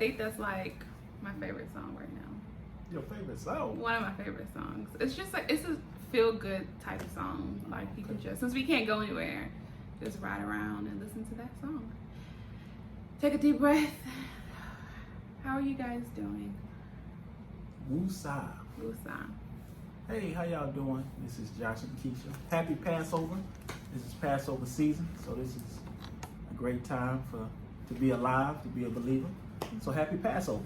think that's like my favorite song right now. Your favorite song? One of my favorite songs. It's just like, it's a feel-good type of song. Like you can just, since we can't go anywhere, just ride around and listen to that song. Take a deep breath. How are you guys doing? Woosah. Woosah. Hey, how y'all doing? This is Josh and Keisha. Happy Passover. This is Passover season, so this is a great time to be alive, to be a believer. So happy Passover.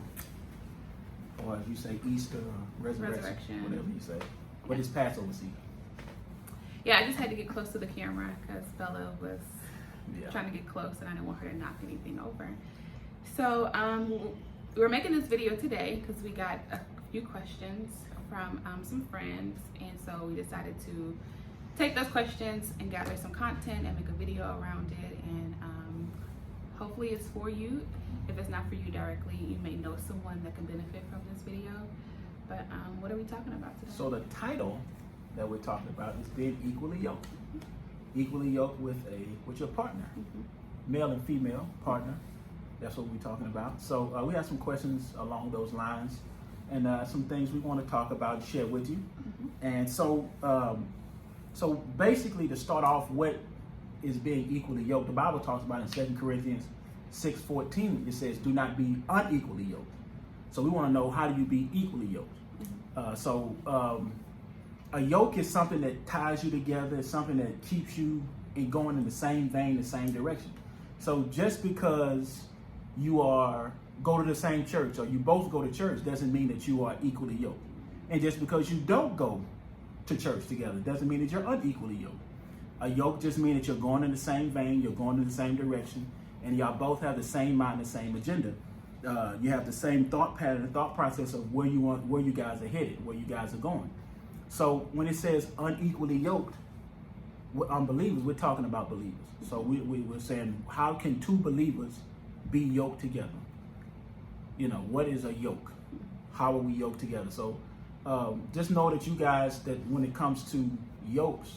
Or as you say, Easter or Resurrection. Whatever you say. But it's Passover season. Yeah, I just had to get close to the camera because Bella was trying to get close and I didn't want her to knock anything over. So we're making this video today because we got a few questions from some friends, and so we decided to take those questions and gather some content and make a video around it, and hopefully it's for you. If it's not for you directly, you may know someone that can benefit from this video. But what are we talking about today? So the title that we're talking about is being equally yoked. Equally yoked with your partner, male and female partner. That's what we're talking about. So we have some questions along those lines, and some things we want to talk about and share with you. And so, so basically, to start off, what is being equally yoked? The Bible talks about in 2 Corinthians 6:14. It says, "Do not be unequally yoked." So we want to know, how do you be equally yoked? A yoke is something that ties you together. It's something that keeps you going in the same vein, the same direction. So just because you go to the same church, or you both go to church, doesn't mean that you are equally yoked. And just because you don't go to church together doesn't mean that you're unequally yoked. A yoke just means that you're going in the same vein, you're going in the same direction, and y'all both have the same mind, the same agenda. You have the same thought pattern, the thought process of where you guys are headed, where you guys are going. So when it says unequally yoked with unbelievers, we're talking about believers. So we're saying, how can two believers be yoked together? You know, what is a yoke? How are we yoked together? So just know that you guys, that when it comes to yokes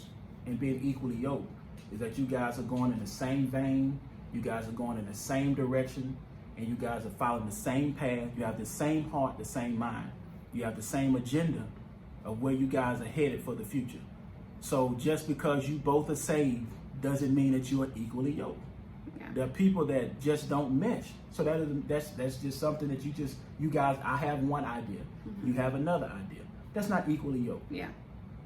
and being equally yoked, is that you guys are going in the same vein, you guys are going in the same direction, and you guys are following the same path. You have the same heart, the same mind. You have the same agenda of where you guys are headed for the future. So just because you both are saved doesn't mean that you are equally yoked. There are people that just don't mesh. So that's just something that you guys, I have one idea, you have another idea. That's not equally yoked. Yeah.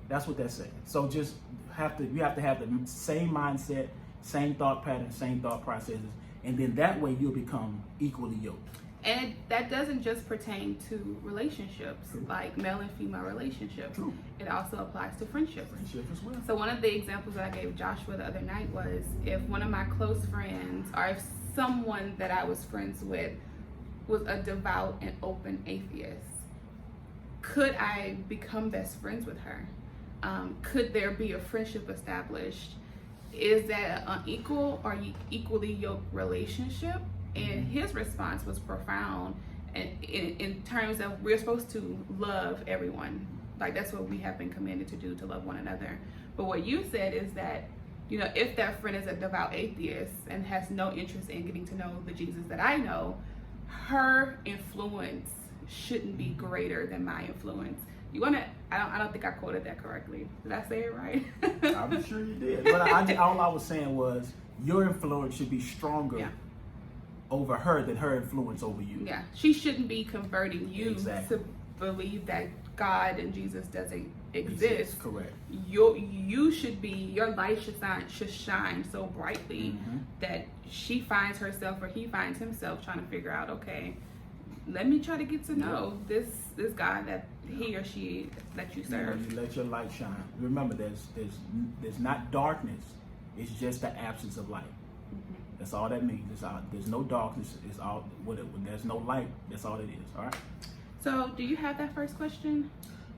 That's what that's saying. So you have to have the same mindset, same thought pattern, same thought processes, and then that way you'll become equally yoked. And that doesn't just pertain to relationships, like male and female relationships. True. It also applies to friendships. Friendship as well. So one of the examples that I gave Joshua the other night was, if one of my close friends, or if someone that I was friends with was a devout and open atheist, could I become best friends with her? Could there be a friendship established? Is that an unequal or equally yoked relationship? And his response was profound, and in terms of, we're supposed to love everyone. Like, that's what we have been commanded to do, to love one another. But what you said is that, you know, if that friend is a devout atheist and has no interest in getting to know the Jesus that I know, her influence shouldn't be greater than my influence. I don't think I quoted that correctly. Did I say it right? I'm sure you did. But all I was saying was, your influence should be stronger over her than her influence over you. Yeah, she shouldn't be converting you Exactly. to believe that God and Jesus doesn't exist. Correct. You should be, your light should shine so brightly that she finds herself, or he finds himself, trying to figure out, okay, let me try to get to know this God that he or she that you serve. You let your light shine. Remember, there's not darkness. It's just the absence of light. That's all that means. There's no darkness. It's all when there's no light. That's all it is. All right. So, do you have that first question?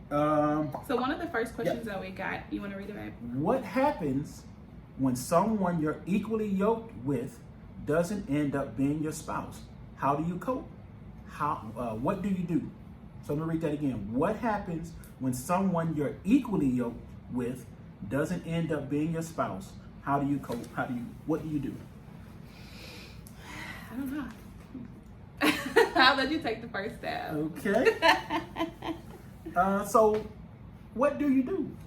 So one of the first questions that we got, you want to read it, babe? What happens when someone you're equally yoked with doesn't end up being your spouse? How do you cope? What do you do? So let me read that again. What happens when someone you're equally yoked with doesn't end up being your spouse? How do you cope? What do you do? I don't know. I'll let you take the first step. Okay. So what do?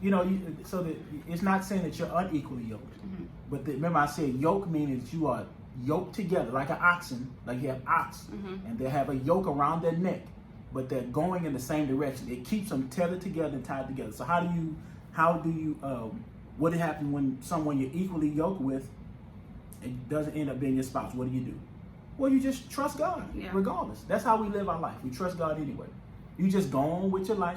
You know, so that it's not saying that you're unequally yoked, but remember I said yoke means that you are yoked together like an oxen, like you have ox, and they have a yoke around their neck, but they're going in the same direction. It keeps them tethered together and tied together. So how do you what happens when someone you're equally yoked with, it doesn't end up being your spouse? What do? Well, you just trust God, regardless. That's how we live our life. We trust God anyway. You just go on with your life,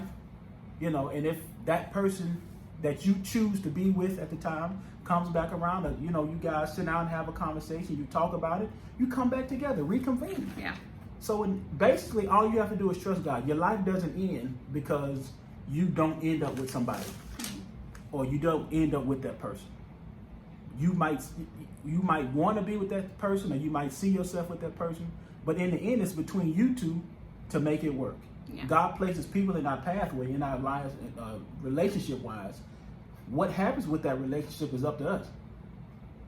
you know, and if that person that you choose to be with at the time comes back around, you know, you guys sit down and have a conversation, you talk about it, you come back together, reconvene. Yeah. So basically, all you have to do is trust God. Your life doesn't end because you don't end up with somebody, or you don't end up with that person. You might want to be with that person, or you might see yourself with that person, but in the end, it's between you two to make it work. Yeah. God places people in our pathway, in our lives, relationship-wise. What happens with that relationship is up to us.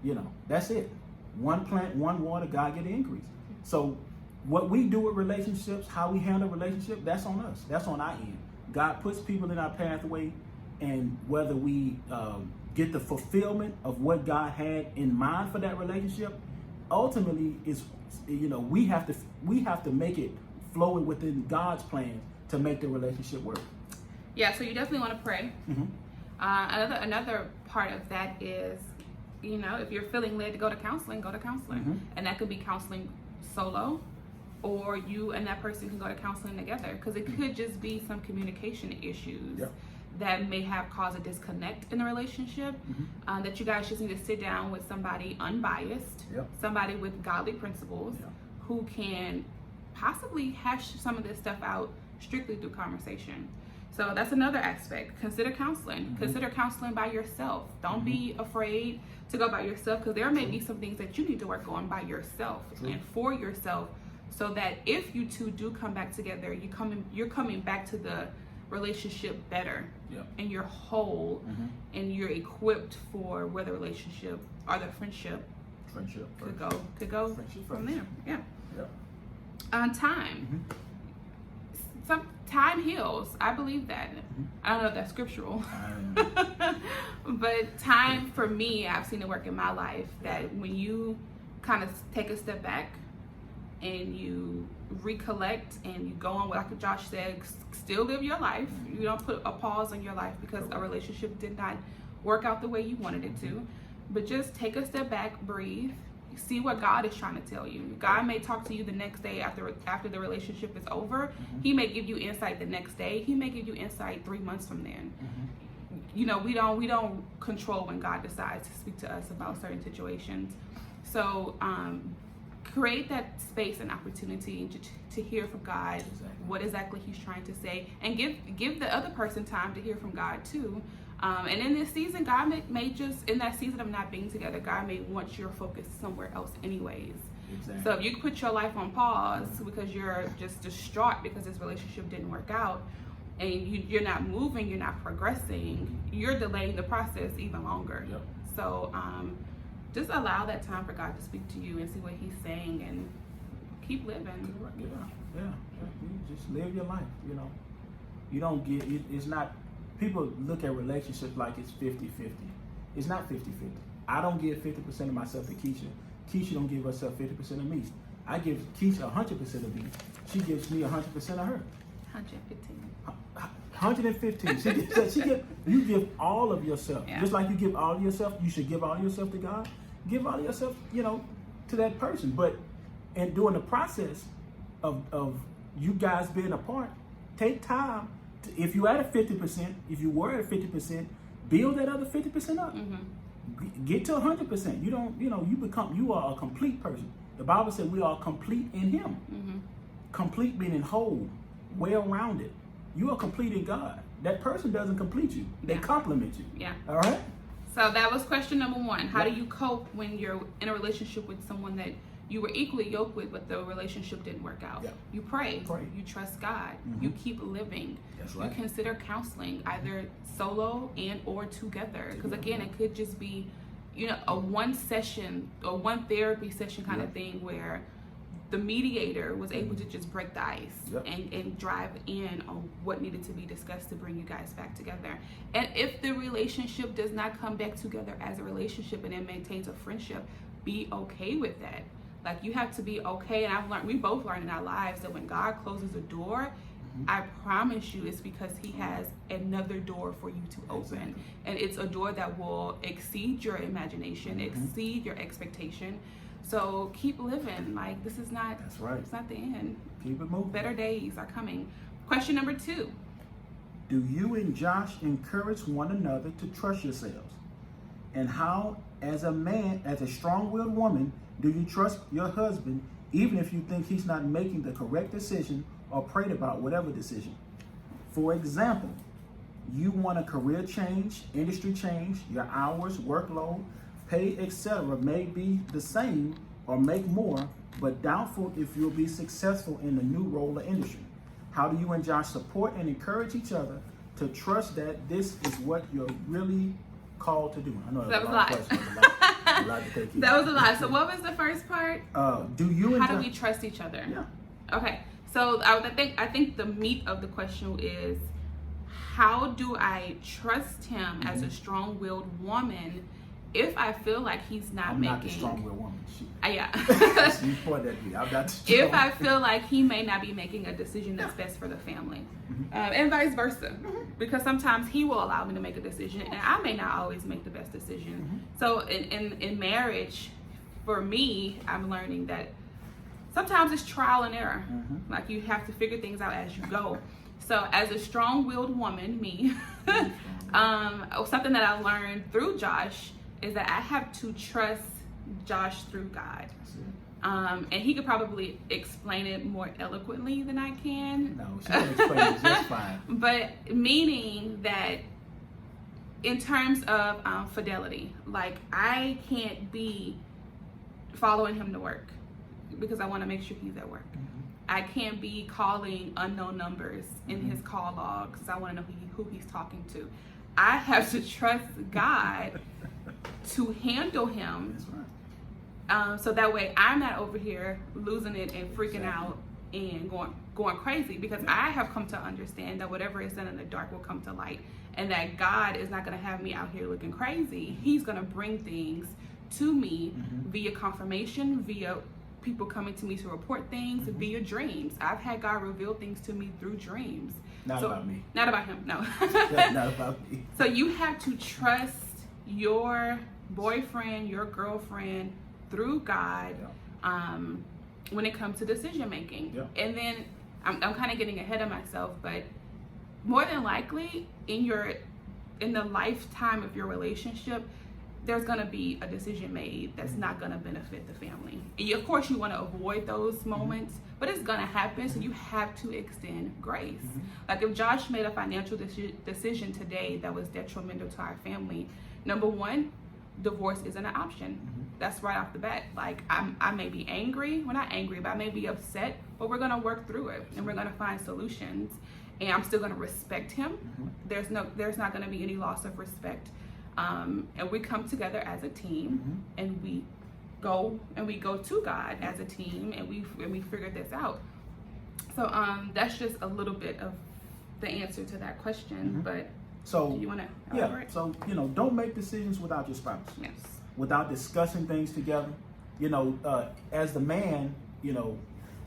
You know, that's it. One plant, one water, God get the increase. So what we do with relationships, how we handle relationship, that's on us. That's on our end. God puts people in our pathway, and whether we get the fulfillment of what God had in mind for that relationship, ultimately is, you know, we have to make it flow within God's plan to make the relationship work. Yeah, so you definitely want to pray. Another part of that is, you know, if you're feeling led to go to counseling, go to counseling. And that could be counseling solo, or you and that person can go to counseling together, because it could just be some communication issues that may have caused a disconnect in the relationship, that you guys just need to sit down with somebody unbiased, somebody with godly principles, who can possibly hash some of this stuff out strictly through conversation. So that's another aspect. Consider counseling. Consider counseling by yourself. Don't be afraid to go by yourself, because there may be some things that you need to work on by yourself and for yourself, so that if you two do come back together, you're coming back to the relationship better, and you're whole, and you're equipped for where the relationship or the friendship could go from there. Time. Some time heals. I believe that. I don't know if that's scriptural, but time for me, I've seen it work in my life, that when you kind of take a step back and you recollect and you go on, like Josh said, still live your life. You don't put a pause on your life because a relationship did not work out the way you wanted it to, but just take a step back, breathe, see what God is trying to tell you. God may talk to you the next day after the relationship is over. He may give you insight the next day. He may give you insight 3 months from then. You know, we don't control when God decides to speak to us about certain situations. So create that space and opportunity to hear from God, what exactly He's trying to say, and give the other person time to hear from God too. And in this season, God may just, in that season of not being together, God may want your focus somewhere else anyways. So if you put your life on pause because you're just distraught because this relationship didn't work out, and you're not moving, you're not progressing, you're delaying the process even longer. So just allow that time for God to speak to you and see what He's saying, and keep living. You just live your life, you know. You don't get, it's not, people look at relationships like it's 50-50. It's not 50-50. I don't give 50% of myself to Keisha. Keisha don't give herself 50% of me. I give Keisha 100% of me. She gives me 100% of her. 115. You give all of yourself. Just like you give all of yourself, you should give all of yourself to God. Give all of yourself, you know, to that person. But and during the process of you guys being apart, take time. If you at a 50%, if you were at 50%, build that other 50% up. Get to 100%. You don't, you know, you are a complete person. The Bible said we are complete in Him. Complete meaning whole, well-rounded. You are complete in God. That person doesn't complete you. They complement you. All right? So that was question number 1. How do you cope when you're in a relationship with someone that you were equally yoked with, but the relationship didn't work out? You pray. You trust God. You keep living. You consider counseling, either solo and or together. Because again, it could just be, you know, a one session or one therapy session kind of thing, where the mediator was able to just break the ice Yep. and drive in on what needed to be discussed to bring you guys back together. And if the relationship does not come back together as a relationship and it maintains a friendship, be okay with that. Like, you have to be okay. And we both learned in our lives that when God closes a door, I promise you it's because he has another door for you to open. Exactly. And it's a door that will exceed your imagination, exceed your expectation. So keep living. Like, this is not, That's right. it's not the end. Keep it moving. Better days are coming. Question number 2. Do you and Josh encourage one another to trust yourselves? And how, as a man, as a strong-willed woman, do you trust your husband even if you think he's not making the correct decision or prayed about whatever decision? For example, you want a career change, industry change, your hours, workload, pay, etc. may be the same or make more, but doubtful if you'll be successful in the new role or industry. How do you and Josh support and encourage each other to trust that this is what you're really called to do? I know That was a lot lot. of questions, a lot to take in. That was a lot. So what was the first part? Do you and How do Josh? we trust each other? Yeah. Okay. So I think the meat of the question is, how do I trust him as a strong-willed woman if I feel like he's not I'm making... not the strong-willed woman. Yeah. You point at me. I'm not the If strong- I feel like he may not be making a decision that's best for the family, and vice versa, because sometimes he will allow me to make a decision, and I may not always make the best decision. So in marriage, for me, I'm learning that sometimes it's trial and error. Like, you have to figure things out as you go. So as a strong-willed woman, me, something that I learned through Josh is that I have to trust Josh through God. And he could probably explain it more eloquently than I can. No, she can explain it just fine. But meaning that in terms of fidelity, like, I can't be following him to work because I want to make sure he's at work. I can't be calling unknown numbers in his call log because I want to know who he's talking to. I have to trust God to handle him. That's right. So that way I'm not over here losing it and freaking out and going crazy, because I have come to understand that whatever is done in the dark will come to light, and that God is not going to have me out here looking crazy. He's going to bring things to me via confirmation, via people coming to me to report things, via dreams. I've had God reveal things to me through dreams. Not about me. Not about him, no. That's not about me. So you have to trust your boyfriend, your girlfriend through God when it comes to decision making. Yeah. And then I'm kind of getting ahead of myself, but more than likely in the lifetime of your relationship, there's going to be a decision made that's not going to benefit the family. And of course, you want to avoid those moments, but it's going to happen, so you have to extend grace. Like, if Josh made a financial decision today that was detrimental to our family, number one, divorce isn't an option. That's right off the bat. Like, I may be angry. Well, not angry, but I may be upset, but we're going to work through it, and we're going to find solutions, and I'm still going to respect him. There's not going to be any loss of respect. And we come together as a team, and we go to God as a team, and we figure this out. So that's just a little bit of the answer to that question. But So do you want to yeah, elaborate? so don't make decisions without your spouse. Yes. Without discussing things together. As the man,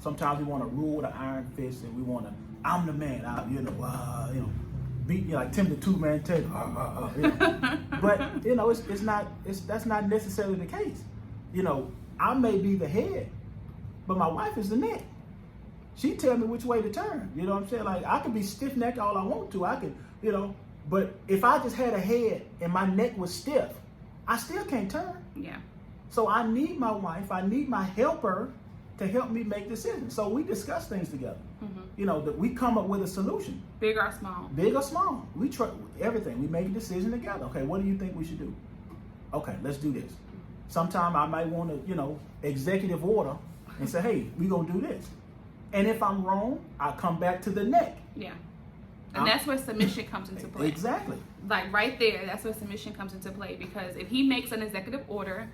sometimes we want to rule with an iron fist, and we want to. I'm the man. Beat me like Tim the Two-Man Taylor. But that's not necessarily the case. I may be the head, but my wife is the neck. She tell me which way to turn. You know what I'm saying? Like, I could be stiff-necked all I want to. I could, but if I just had a head and my neck was stiff, I still can't turn. Yeah. So I need my wife. I need my helper to help me make decisions. So we discuss things together. That we come up with a solution. Big or small. Big or small. We try everything. We make a decision together. Okay, what do you think we should do? Okay, let's do this. Sometime I might want to, executive order and say, hey, we're going to do this. And if I'm wrong, I come back to the neck. Yeah. And that's where submission comes into play. Exactly. Like, right there, that's where submission comes into play, because if he makes an executive order,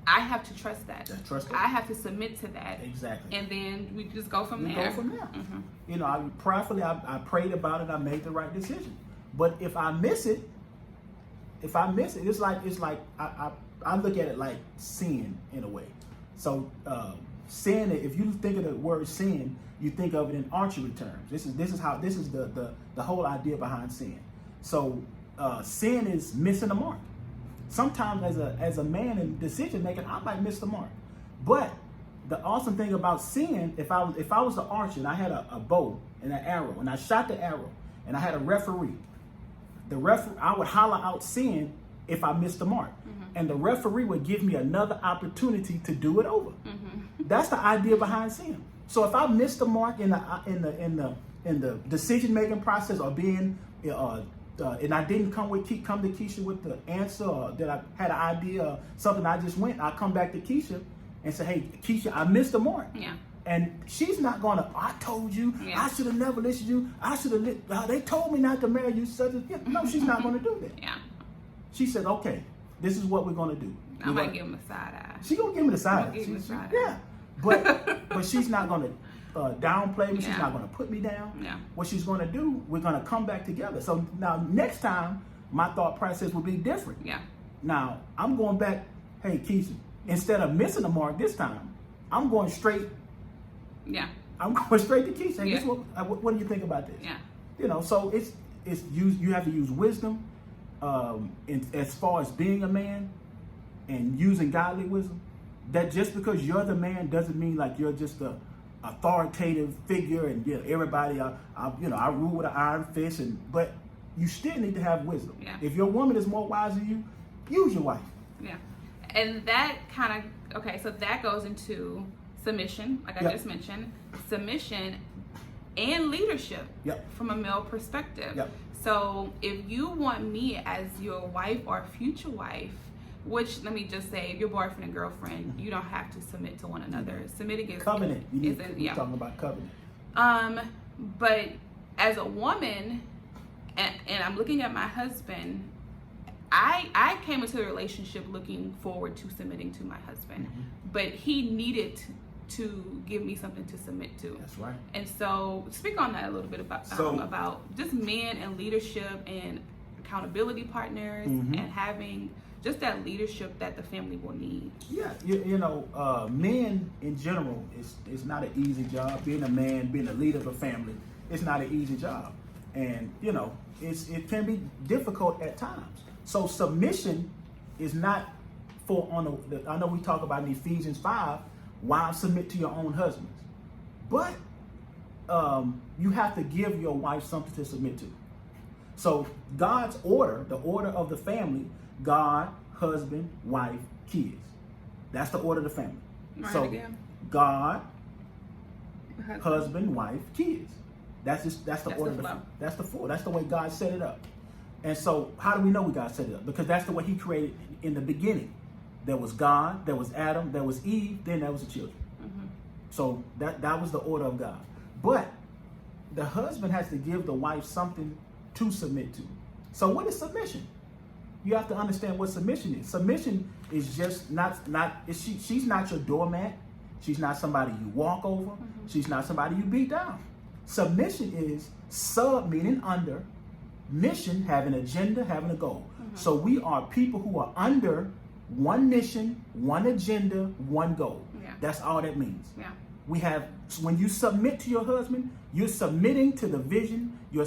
I have to trust that. Trust it. I have to submit to that. Exactly. And then we just go from We there. go from there. Mm-hmm. You know, I prayed about it. I made the right decision. But if I miss it, it's like I look at it like sin in a way. So sin, if you think of the word sin, you think of it in archery terms. This is the whole idea behind sin. So sin is missing the mark. Sometimes as a man in decision making, I might miss the mark. But the awesome thing about sin, if I was the archer and I had a bow and an arrow and I shot the arrow and I had a referee, I would holler out sin if I missed the mark. Mm-hmm. And the referee would give me another opportunity to do it over. Mm-hmm. That's the idea behind sin. So if I missed the mark in the decision making process or being and I didn't come to Keisha with the answer, or that I had an idea or something, I come back to Keisha and say, hey, Keisha, I missed the mark. Yeah. And she's not gonna, I told you, yeah. I should have never listened to you. They told me not to marry you. No, she's not gonna do that. Yeah. She said, okay, this is what we're gonna do. I might give him a side eye. She gonna give me the side eye. Yeah. But she's not gonna downplay me. Yeah. She's not gonna put me down. Yeah. What she's gonna do, we're gonna come back together. So now next time, my thought process will be different. Yeah. Now I'm going back. Hey, Keisha, instead of missing the mark this time, I'm going straight. Yeah. I'm going straight to Keisha. Hey, yeah. What do you think about this? Yeah. You know, so you have to use wisdom as far as being a man and using godly wisdom. That just because you're the man doesn't mean like you're just a authoritative figure and everybody I rule with an iron fist, but you still need to have wisdom. Yeah. If your woman is more wise than you, use your wife. Yeah. And that so that goes into submission, like I just mentioned, submission and leadership from a male perspective. Yep. So if you want me as your wife or future wife, which let me just say, if you're boyfriend and girlfriend, you don't have to submit to one another. Submitting is covenant. We're talking about covenant. But as a woman, and I'm looking at my husband, I came into the relationship looking forward to submitting to my husband, but he needed to give me something to submit to. That's right. And so speak on that a little bit about just men and leadership and accountability partners and having just that leadership that the family will need. Yeah, men in general is not an easy job. Being a man, being a leader of a family, it's not an easy job, and it can be difficult at times. So submission is not I know we talk about in Ephesians 5, wives submit to your own husbands, but you have to give your wife something to submit to. So God's order, the order of the family, God, husband, wife, kids. That's the order of the family. God, husband, wife, kids. That's the order of the family. That's the four. That's the way God set it up. And so how do we know God set it up? Because that's the way he created in the beginning. There was God, there was Adam, there was Eve, then there was the children. So that was the order of God. But the husband has to give the wife something to submit to. So what is submission? You have to understand what submission is. Submission is just she's not your doormat. She's not somebody you walk over. She's not somebody you beat down. Submission is sub, meaning under, mission, having an agenda, having a goal. So we are people who are under one mission, one agenda, one goal. Yeah. That's all that means. Yeah. When you submit to your husband, you're submitting to the vision. You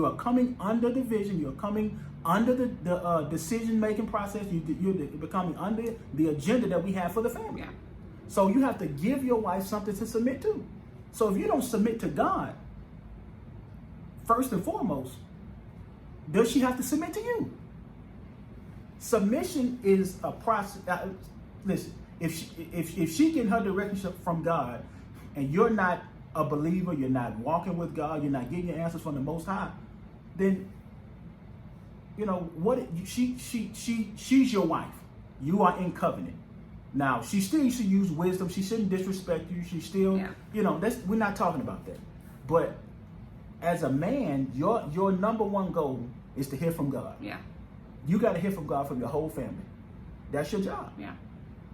are coming under the vision. You're coming under the decision-making process. You're becoming under the agenda that we have for the family. Yeah. So you have to give your wife something to submit to. So if you don't submit to God, first and foremost, does she have to submit to you? Submission is a process. Listen, if she get her direction from God, and you're not a believer, you're not walking with God, you're not getting your answers from the Most High, then she's your wife. You are in covenant. Now she still should use wisdom. She shouldn't disrespect you. She still, we're not talking about that. But as a man, your number one goal is to hear from God. Yeah. You got to hear from God from your whole family. That's your job. Yeah.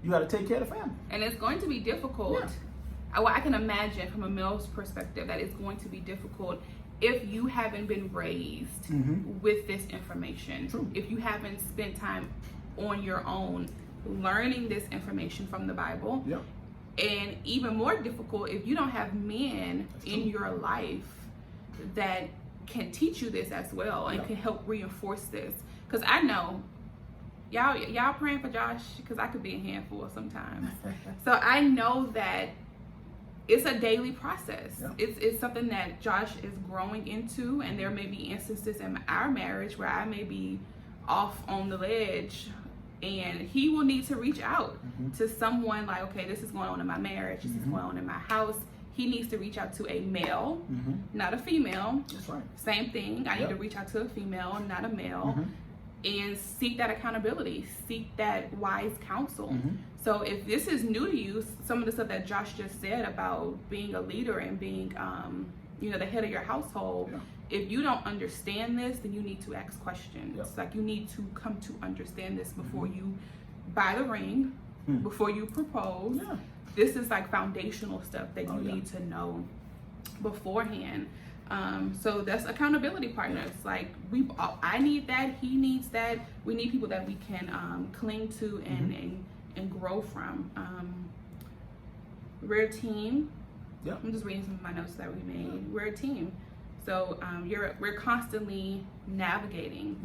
You got to take care of the family. And it's going to be difficult. Yeah. Well, I can imagine from a male's perspective that it's going to be difficult if you haven't been raised with this information. True. If you haven't spent time on your own learning this information from the Bible. Yep. And even more difficult if you don't have men in your life that can teach you this as well and can help reinforce this. Because I know y'all praying for Josh, because I could be a handful sometimes. So I know that it's a daily process. Yeah. It's something that Josh is growing into, and there may be instances in our marriage where I may be off on the ledge, and he will need to reach out to someone like, okay, this is going on in my marriage, this is going on in my house. He needs to reach out to a male, not a female. That's right. Same thing. I need to reach out to a female, not a male, and seek that accountability, seek that wise counsel. So if this is new to you, some of the stuff that Josh just said about being a leader and being, the head of your household, if you don't understand this, then you need to ask questions. Like, you need to come to understand this before you buy the ring, before you propose. This is like foundational stuff that you need to know beforehand. So that's accountability partners. Like, I need that, he needs that. We need people that we can cling to and grow from. We're a team. I'm just reading some of my notes that we made. We're a team. So we're constantly navigating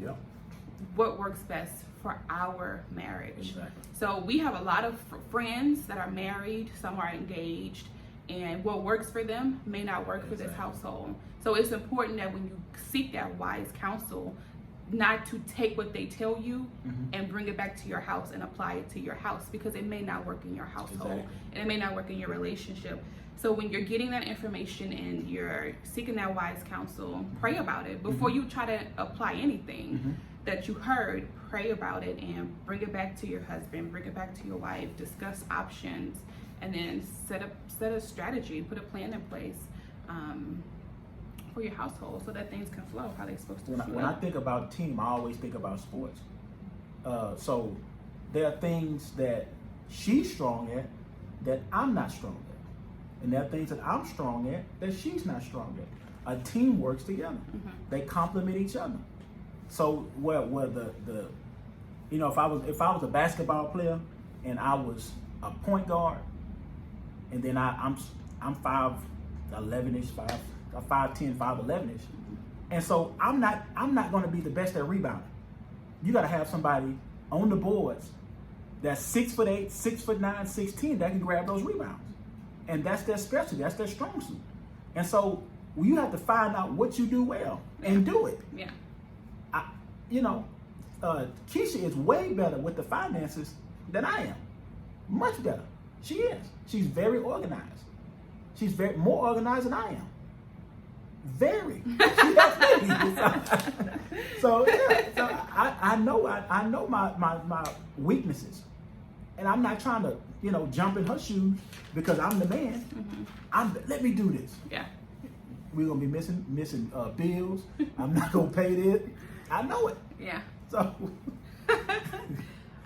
what works best for our marriage. Exactly. So we have a lot of friends that are married, some are engaged, and what works for them may not work for this household. So it's important that when you seek that wise counsel, not to take what they tell you and bring it back to your house and apply it to your house, because it may not work in your household and it may not work in your relationship. So when you're getting that information and you're seeking that wise counsel, pray about it before you try to apply anything that you heard. Pray about it and bring it back to your husband, bring it back to your wife, discuss options, and then set a strategy, put a plan in place for your household so that things can flow how they're supposed to flow. When I think about team, I always think about sports. So there are things that she's strong at that I'm not strong at. And there are things that I'm strong at that she's not strong at. A team works together. They complement each other. So where the if I was a basketball player and I was a point guard, and then I'm 5'11ish, 5'10", 5'11ish, and so I'm not going to be the best at rebounding. You got to have somebody on the boards that's 6'8", 6'9", 6'10" that can grab those rebounds, and that's their specialty. That's their strong suit. And so you have to find out what you do well and do it. Keisha is way better with the finances than I am. Much better. She is. She's very organized. She's more organized than I am. Very. So I know my weaknesses, and I'm not trying to jump in her shoes because I'm the man. Let me do this. We're gonna be missing bills. I'm not gonna pay this. I know it. So.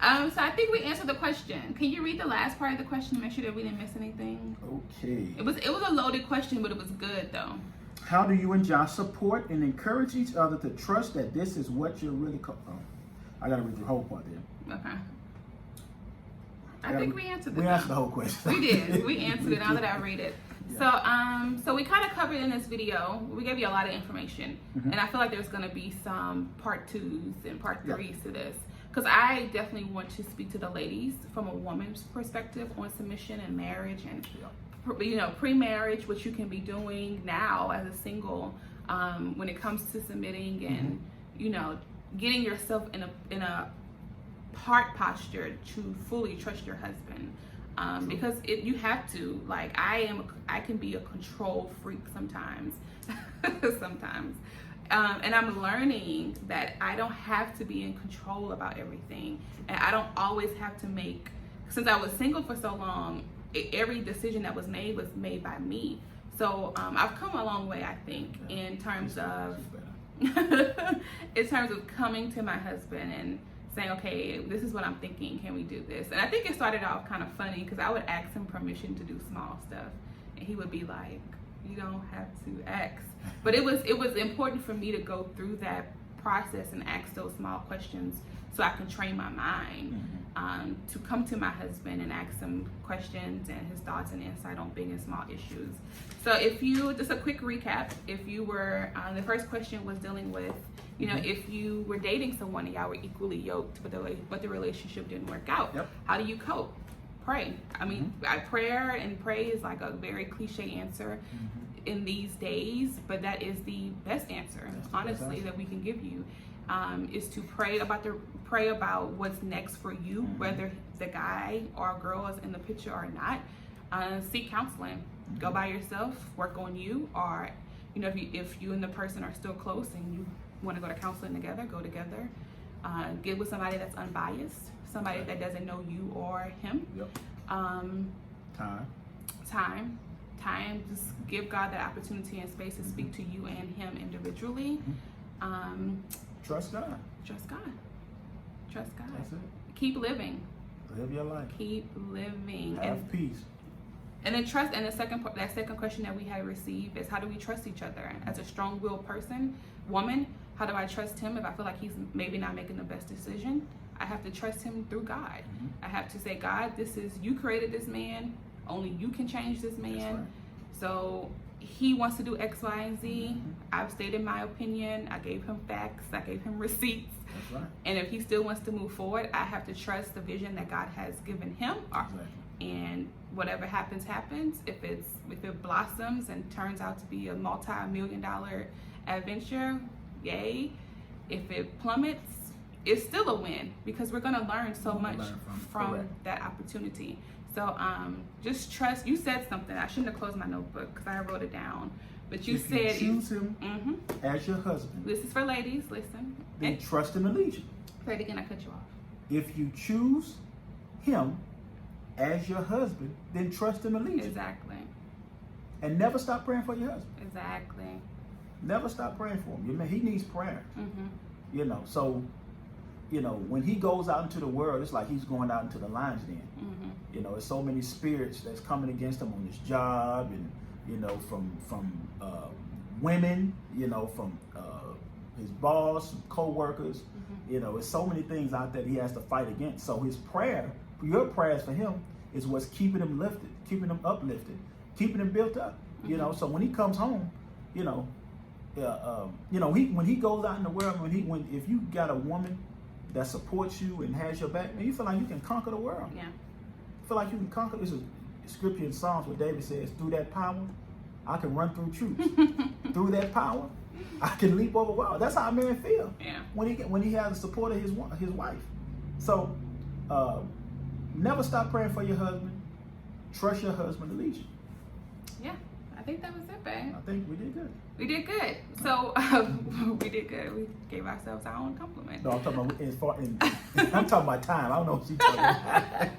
So I think we answered the question. Can you read the last part of the question to make sure that we didn't miss anything? Okay. It was a loaded question, but it was good though. How do you and Josh support and encourage each other to trust that this is what you're really I gotta read the whole part there. Okay. I think we answered it. We answered the whole question. We did. We answered it now that I read it. So we kind of covered in this video, we gave you a lot of information, and I feel like there's going to be some part 2s and part 3s to this, because I definitely want to speak to the ladies from a woman's perspective on submission and marriage and pre-marriage, what you can be doing now as a single when it comes to submitting and getting yourself in a heart posture to fully trust your husband. Because you have to, like, I can be a control freak sometimes, and I'm learning that I don't have to be in control about everything, and I don't always have to make, since I was single for so long, every decision that was made by me. So I've come a long way, I think, in terms of coming to my husband and saying, okay, this is what I'm thinking, can we do this? And I think it started off kind of funny because I would ask him permission to do small stuff, and he would be like, you don't have to ask. But it was important for me to go through that process and ask those small questions so I can train my mind to come to my husband and ask him questions and his thoughts and insight on big and small issues. So if you, just a quick recap, if you were, the first question was dealing with, you know, if you were dating someone and y'all were equally yoked, but the relationship didn't work out, how do you cope? Pray. I mean, prayer and pray is like a very cliche answer in these days, but that is the best answer, honestly, that we can give you. Is to pray about what's next for you, whether the guy or girl is in the picture or not. Seek counseling. Go by yourself. Work on you, or you know, if you and the person are still close and you want to go to counseling together, go together. Get with somebody that's unbiased, somebody that doesn't know you or him. Time. Just give God that opportunity and space to speak to you and him individually. Trust God. Trust God. Trust God. That's it. Keep living. Live your life. Keep living. Have peace. And then trust. And the second question that we had received is, how do we trust each other? As a strong-willed woman, how do I trust him if I feel like he's maybe not making the best decision? I have to trust him through God. I have to say, God, you created this man. Only you can change this man. Right. So he wants to do X, Y, and Z. I've stated my opinion. I gave him facts. I gave him receipts. That's right. And if he still wants to move forward, I have to trust the vision that God has given him. And whatever happens. If it blossoms and turns out to be a multi-million-dollar adventure, yay. If it plummets, it's still a win, because we're going to learn so much from that opportunity. So just trust. You said something. I shouldn't have closed my notebook because I wrote it down. But you said, if you choose him as your husband. This is for ladies. Listen. Then trust him and lead you. Say it again. I cut you off. If you choose him as your husband, then trust him and lead you. Exactly. And never stop praying for your husband. Exactly. Never stop praying for him. He needs prayer. You know, so, you know, when he goes out into the world, it's like he's going out into the lion's den. You know, there's so many spirits that's coming against him on his job, and you know, from women, you know, from his boss, co-workers. You know, there's so many things out there he has to fight against. So his prayer, your prayers for him, is what's keeping him lifted, keeping him uplifted, keeping him built up. You know, so when he comes home, you know, when he goes out in the world, if you got a woman that supports you and has your back, man, you feel like you can conquer the world. Yeah. You feel like you can conquer. This is scripture in Psalms where David says, through that power, I can run through troops. Through that power, I can leap over walls. That's how a man feel. Yeah. When he has the support of his wife. So never stop praying for your husband. Trust your husband to lead you. Yeah. I think that was it, babe. I think we did good. We did good. So we did good. We gave ourselves our own compliment. No, I'm talking about I'm talking about time. I don't know what she's talking about.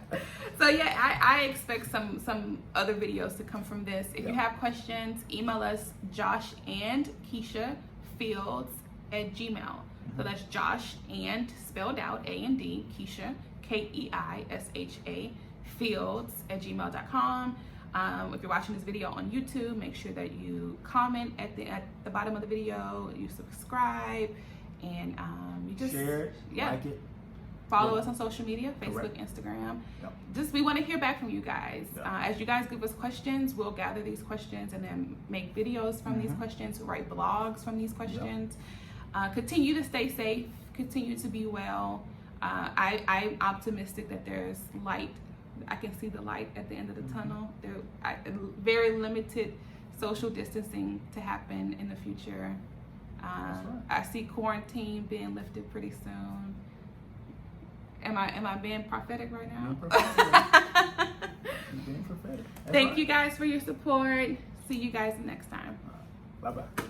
So yeah, I expect some other videos to come from this. If you have questions, email us Josh and Keisha Fields at Gmail. So that's Josh and spelled out A&D, Keisha, Keisha Fields at gmail.com. If you're watching this video on YouTube, make sure that you comment at the bottom of the video, you subscribe, and you just share it, like it. Follow us on social media, Facebook, Instagram. We want to hear back from you guys. As you guys give us questions, we'll gather these questions and then make videos from these questions, write blogs from these questions. Continue to stay safe, continue to be well. I'm optimistic that there's light. I can see the light at the end of the tunnel. Very limited social distancing to happen in the future. I see quarantine being lifted pretty soon. Am I being prophetic right now? Being prophetic. Thank you guys for your support. See you guys next time. Bye-bye.